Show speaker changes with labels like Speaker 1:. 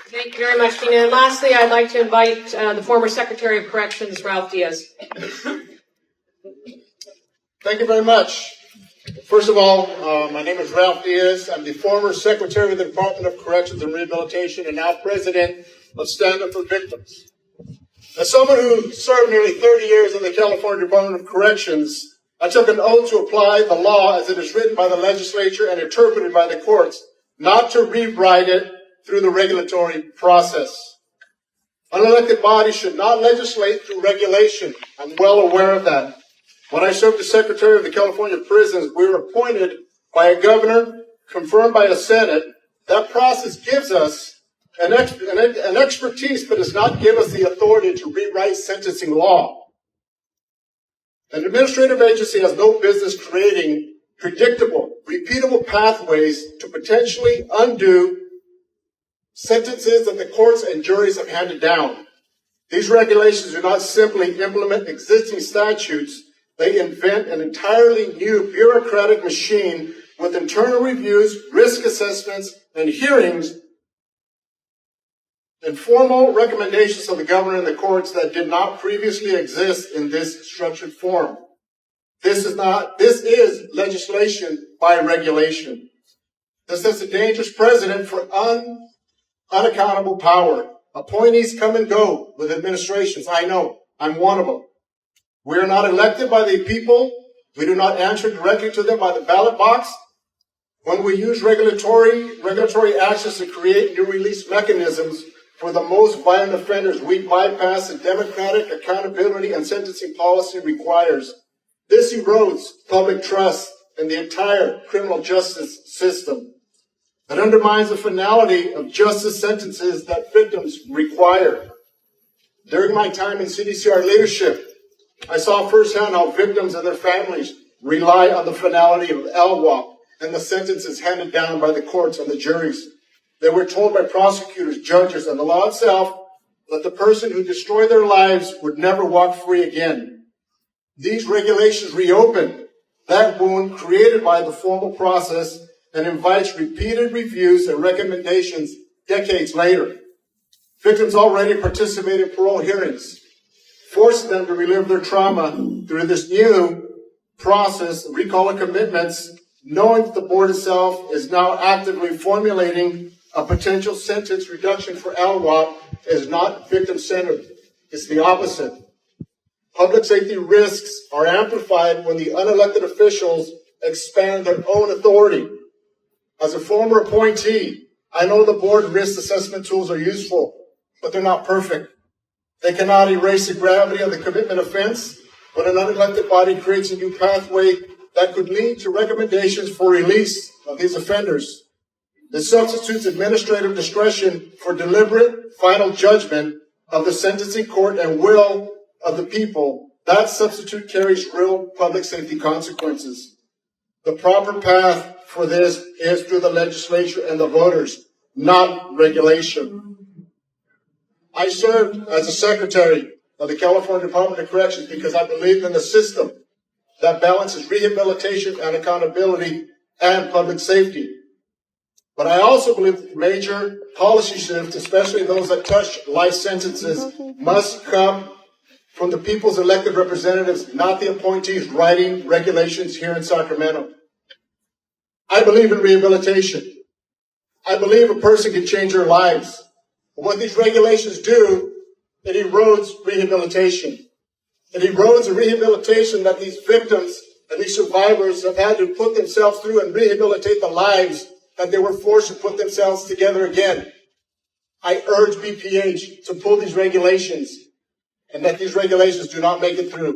Speaker 1: Thank you very much, Tina. And lastly, I'd like to invite the former Secretary of Corrections, Ralph Diaz.
Speaker 2: Thank you very much. First of all, my name is Ralph Diaz. I'm the former Secretary of the Department of Corrections and Rehabilitation and now President of Stand Up for Victims. As someone who served nearly 30 years in the California Department of Corrections, I took an oath to apply the law as it is written by the legislature and interpreted by the courts, not to rewrite it through the regulatory process. Unelected bodies should not legislate through regulation. I'm well aware of that. When I served as Secretary of the California Prisons, we were appointed by a governor, confirmed by a Senate. That process gives us an expertise, but does not give us the authority to rewrite sentencing law. An administrative agency has no business creating predictable, repeatable pathways to potentially undo sentences that the courts and juries have handed down. These regulations do not simply implement existing statutes. They invent an entirely new bureaucratic machine with internal reviews, risk assessments, and hearings, and formal recommendations of the governor and the courts that did not previously exist in this structured form. This is legislation by regulation. This sets a dangerous precedent for unaccountable power. Appointees come and go with administrations. I know. I'm one of them. We are not elected by the people. We do not answer directly to them by the ballot box. When we use regulatory actions to create new release mechanisms for the most violent offenders, we bypass the democratic accountability and sentencing policy requires. This erodes public trust in the entire criminal justice system. It undermines the finality of justice sentences that victims require. During my time in CDCr leadership, I saw firsthand how victims and their families rely on the finality of LWOP and the sentences handed down by the courts and the juries. They were told by prosecutors, judges, and the law itself that the person who destroyed their lives would never walk free again. These regulations reopen that wound created by the formal process and invites repeated reviews and recommendations decades later. Victims already participate in parole hearings, forcing them to relive their trauma through this new process, recall of commitments, knowing that the board itself is now actively formulating a potential sentence reduction for LWOP is not victim-centered. It's the opposite. Public safety risks are amplified when the unelected officials expand their own authority. As a former appointee, I know the board risk assessment tools are useful, but they're not perfect. They cannot erase the gravity of the commitment offense when an unelected body creates a new pathway that could lead to recommendations for release of these offenders. It substitutes administrative discretion for deliberate final judgment of the sentencing court and will of the people. That substitute carries real public safety consequences. The proper path for this is through the legislature and the voters, not regulation. I served as a secretary of the California Department of Corrections because I believed in a system that balances rehabilitation and accountability and public safety. But I also believe that major policy shifts, especially those that touch life sentences, must come from the people's elected representatives, not the appointees writing regulations here in Sacramento. I believe in rehabilitation. I believe a person can change their lives. But what these regulations do, it erodes rehabilitation. It erodes the rehabilitation that these victims and these survivors have had to put themselves through and rehabilitate the lives that they were forced to put themselves together again. I urge BPH to pull these regulations and that these regulations do not make it through.